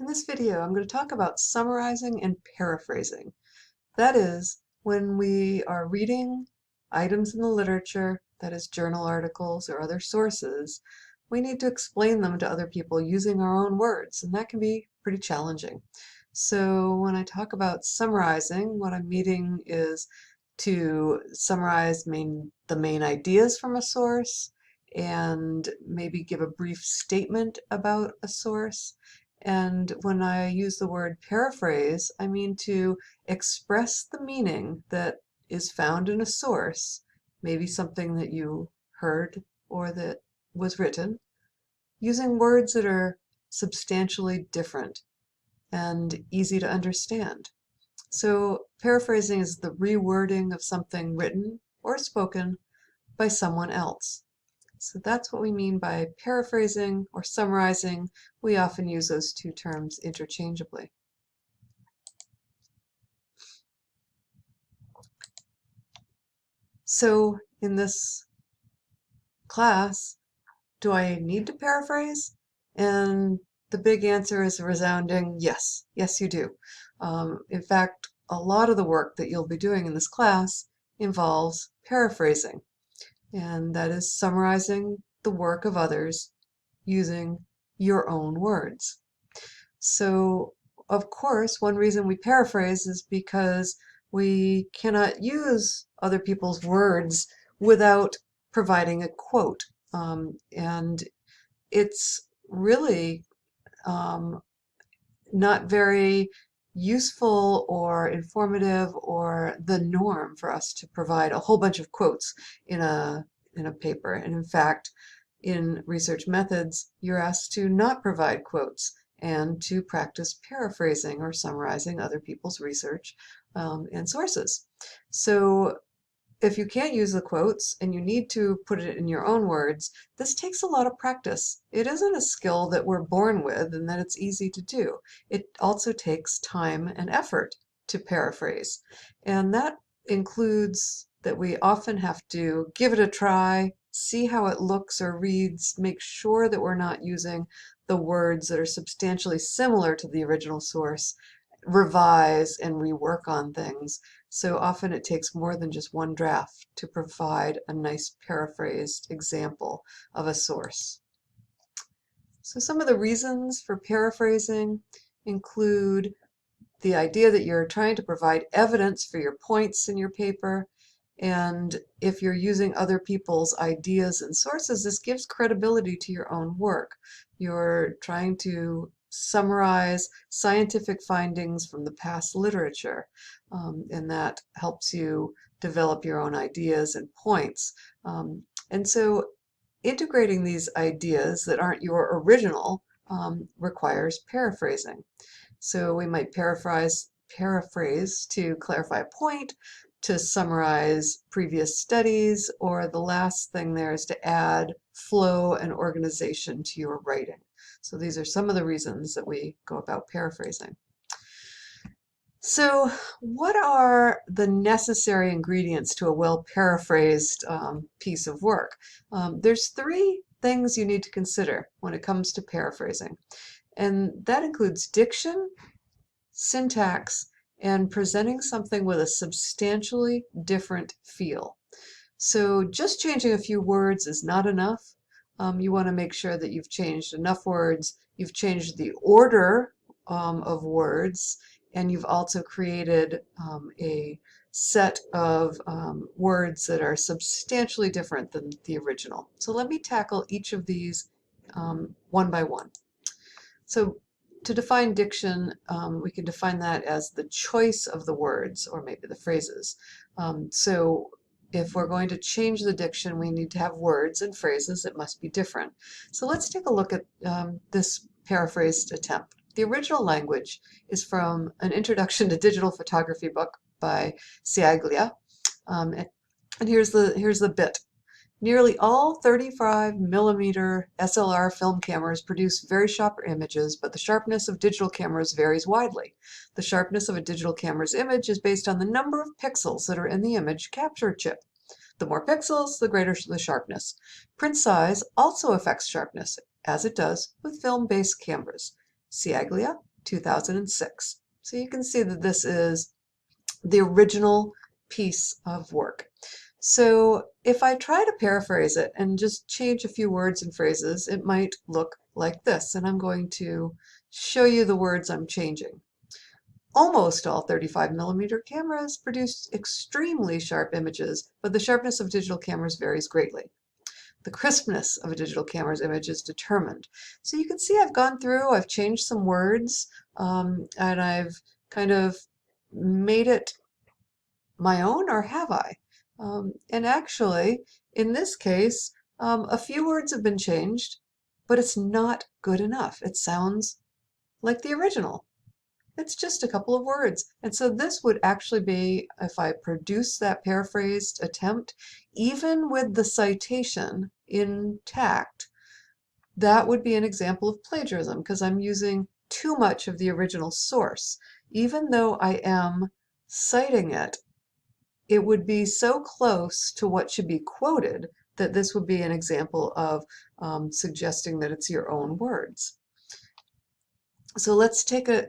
In this video, I'm going to talk about summarizing and paraphrasing. That is, when we are reading items in the literature, that is journal articles or other sources, we need to explain them to other people using our own words, and that can be pretty challenging. So when I talk about summarizing, what I'm meaning is to summarize the main ideas from a source and maybe give a brief statement about a source. And when I use the word paraphrase, I mean to express the meaning that is found in a source, maybe something that you heard or that was written, using words that are substantially different and easy to understand. So paraphrasing is the rewording of something written or spoken by someone else. So that's what we mean by paraphrasing or summarizing. We often use those two terms interchangeably. So in this class, do I need to paraphrase? And the big answer is a resounding yes. Yes, you do. In fact, a lot of the work that you'll be doing in this class involves paraphrasing, and that is summarizing the work of others using your own words. So, of course, one reason we paraphrase is because we cannot use other people's words without providing a quote. And it's really not very useful or informative or the norm for us to provide a whole bunch of quotes in a paper. And in fact, in research methods, you're asked to not provide quotes and to practice paraphrasing or summarizing other people's research and sources. So if you can't use the quotes and you need to put it in your own words, this takes a lot of practice. It isn't a skill that we're born with and that it's easy to do. It also takes time and effort to paraphrase. And that includes that we often have to give it a try, see how it looks or reads, make sure that we're not using the words that are substantially similar to the original source, revise and rework on things. So often it takes more than just one draft to provide a nice paraphrased example of a source. So some of the reasons for paraphrasing include the idea that you're trying to provide evidence for your points in your paper. And if you're using other people's ideas and sources, this gives credibility to your own work. You're trying to summarize scientific findings from the past literature, and that helps you develop your own ideas and points. And so integrating these ideas that aren't your original requires paraphrasing. So we might paraphrase to clarify a point, to summarize previous studies, or the last thing there is to add flow and organization to your writing. So these are some of the reasons that we go about paraphrasing. So what are the necessary ingredients to a well paraphrased piece of work? There's three things you need to consider when it comes to paraphrasing, and that includes diction, syntax, and presenting something with a substantially different feel. So just changing a few words is not enough. You want to make sure that you've changed enough words, you've changed the order of words, and you've also created a set of words that are substantially different than the original. So let me tackle each of these one by one. So to define diction, we can define that as the choice of the words or maybe the phrases. So if we're going to change the diction, we need to have words and phrases that must be different. So let's take a look at this paraphrased attempt. The original language is from an Introduction to Digital Photography book by Ciaglia. And here's the bit. Nearly all 35 millimeter SLR film cameras produce very sharp images, but the sharpness of digital cameras varies widely. The sharpness of a digital camera's image is based on the number of pixels that are in the image capture chip. The more pixels, the greater the sharpness. Print size also affects sharpness, as it does with film-based cameras. Ciaglia, 2006. So you can see that this is the original piece of work. So if I try to paraphrase it and just change a few words and phrases, it might look like this. And I'm going to show you the words I'm changing. Almost all 35mm cameras produce extremely sharp images, but the sharpness of digital cameras varies greatly. The crispness of a digital camera's image is determined. So you can see I've gone through, I've changed some words, and I've kind of made it my own, or have I? And actually, in this case, a few words have been changed, but it's not good enough. It sounds like the original. It's just a couple of words. And so this would actually be, if I produce that paraphrased attempt, even with the citation intact, that would be an example of plagiarism because I'm using too much of the original source. Even though I am citing it, it would be so close to what should be quoted that this would be an example of suggesting that it's your own words. So let's take a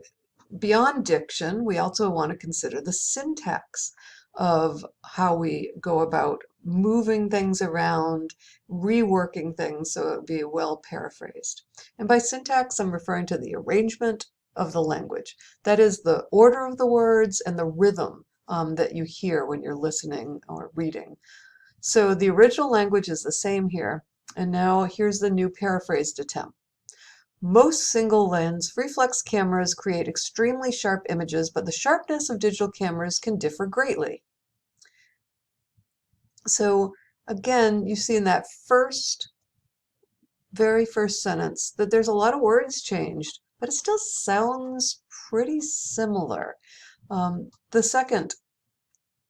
beyond diction, we also want to consider the syntax of how we go about moving things around, reworking things so it would be well paraphrased. And by syntax, I'm referring to the arrangement of the language. That is the order of the words and the rhythm that you hear when you're listening or reading. So the original language is the same here. And now here's the new paraphrased attempt. Most single lens reflex cameras create extremely sharp images, but the sharpness of digital cameras can differ greatly. So again, you see in that very first sentence that there's a lot of words changed, but it still sounds pretty similar. The second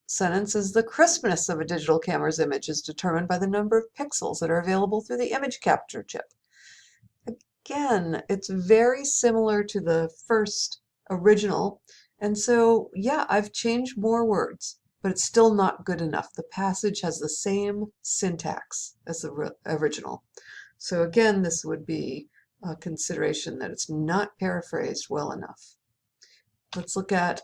sentence is the crispness of a digital camera's image is determined by the number of pixels that are available through the image capture chip. Again, it's very similar to the first original. And so, yeah, I've changed more words, but it's still not good enough. The passage has the same syntax as the original. So again, this would be a consideration that it's not paraphrased well enough. Let's look at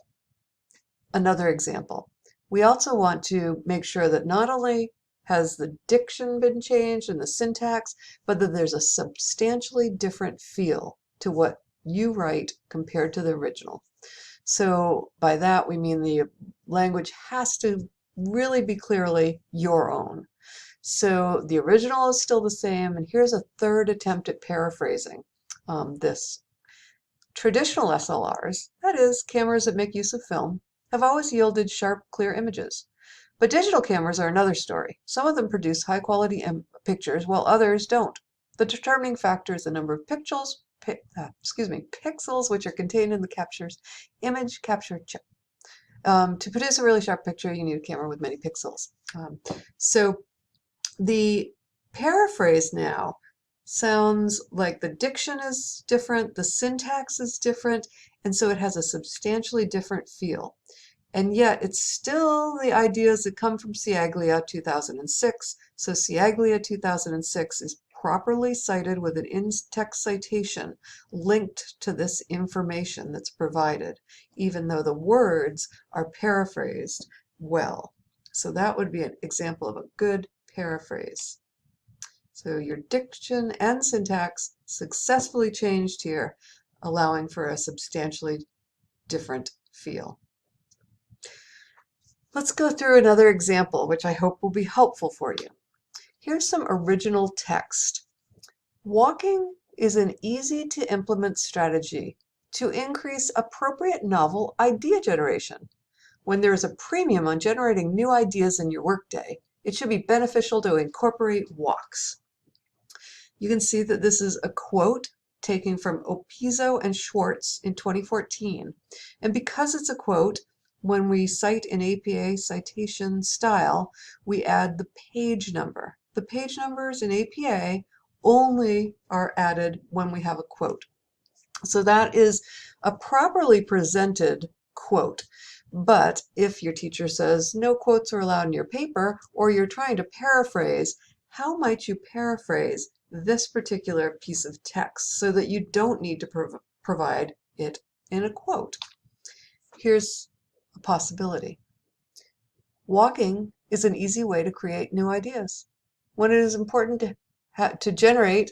another example. We also want to make sure that not only has the diction been changed and the syntax, but that there's a substantially different feel to what you write compared to the original. So by that we mean the language has to really be clearly your own. So the original is still the same, and here's a third attempt at paraphrasing this. Traditional SLRs, that is, cameras that make use of film, have always yielded sharp, clear images. But digital cameras are another story. Some of them produce high-quality pictures, while others don't. The determining factor is the number of pixels which are contained in the image capture chip. To produce a really sharp picture, you need a camera with many pixels. So the paraphrase now sounds like the diction is different, the syntax is different, and so it has a substantially different feel. And yet it's still the ideas that come from Ciaglia 2006. So Ciaglia 2006 is properly cited with an in-text citation linked to this information that's provided, even though the words are paraphrased well. So that would be an example of a good paraphrase. So your diction and syntax successfully changed here, allowing for a substantially different feel. Let's go through another example, which I hope will be helpful for you. Here's some original text. Walking is an easy to implement strategy to increase appropriate novel idea generation. When there is a premium on generating new ideas in your workday, it should be beneficial to incorporate walks. You can see that this is a quote taken from Opizzo and Schwartz in 2014. And because it's a quote, when we cite in APA citation style, we add the page number. The page numbers in APA only are added when we have a quote. So that is a properly presented quote. But if your teacher says no quotes are allowed in your paper, or you're trying to paraphrase, how might you paraphrase this particular piece of text so that you don't need to provide it in a quote. Here's a possibility. Walking is an easy way to create new ideas. When it is important to generate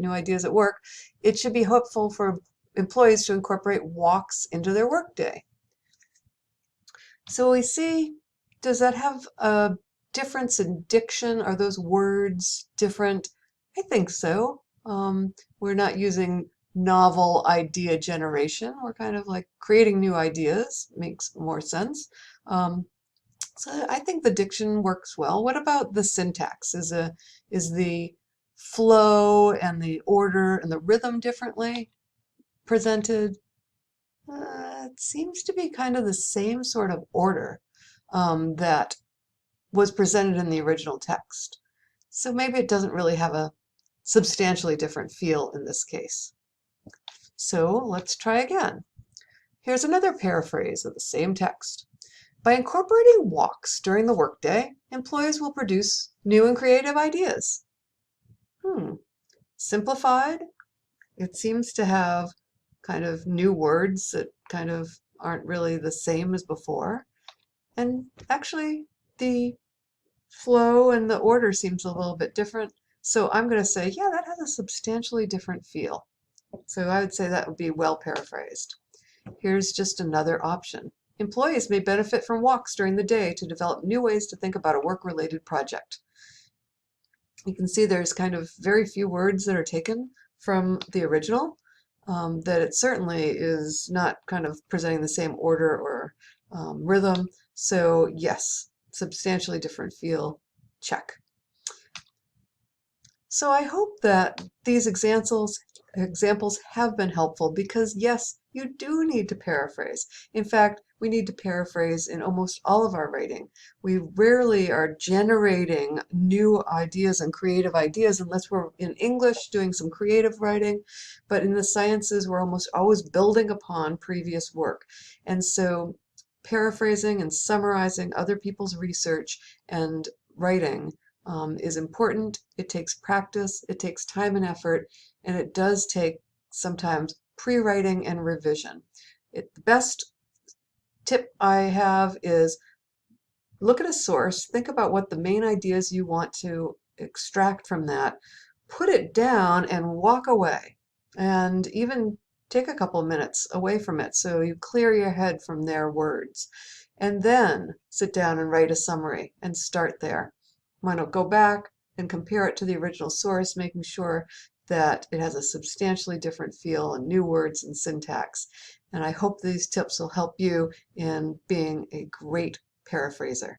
new ideas at work, it should be helpful for employees to incorporate walks into their workday. So we see, does that have a difference in diction? Are those words different? I think so. We're not using novel idea generation. We're kind of like creating new ideas. Makes more sense. So I think the diction works well. What about the syntax? Is the flow and the order and the rhythm differently presented? It seems to be kind of the same sort of order that was presented in the original text. So maybe it doesn't really have a substantially different feel in this case. So let's try again. Here's another paraphrase of the same text. By incorporating walks during the workday, employees will produce new and creative ideas. Simplified. It seems to have kind of new words that kind of aren't really the same as before. And actually, the flow and the order seems a little bit different. So I'm going to say, yeah, that has a substantially different feel. So I would say that would be well paraphrased. Here's just another option. Employees may benefit from walks during the day to develop new ways to think about a work-related project. You can see there's kind of very few words that are taken from the original, that it certainly is not kind of presenting the same order or rhythm. So yes, substantially different feel, check. So I hope that these examples have been helpful because yes, you do need to paraphrase. In fact, we need to paraphrase in almost all of our writing. We rarely are generating new ideas and creative ideas unless we're in English doing some creative writing, but in the sciences we're almost always building upon previous work. And so paraphrasing and summarizing other people's research and writing is important. It takes practice, it takes time and effort, and it does take sometimes pre-writing and revision. The best tip I have is look at a source, think about what the main ideas you want to extract from that, put it down and walk away, and even take a couple minutes away from it so you clear your head from their words. And then sit down and write a summary and start there. Why not go back and compare it to the original source, making sure that it has a substantially different feel and new words and syntax. And I hope these tips will help you in being a great paraphraser.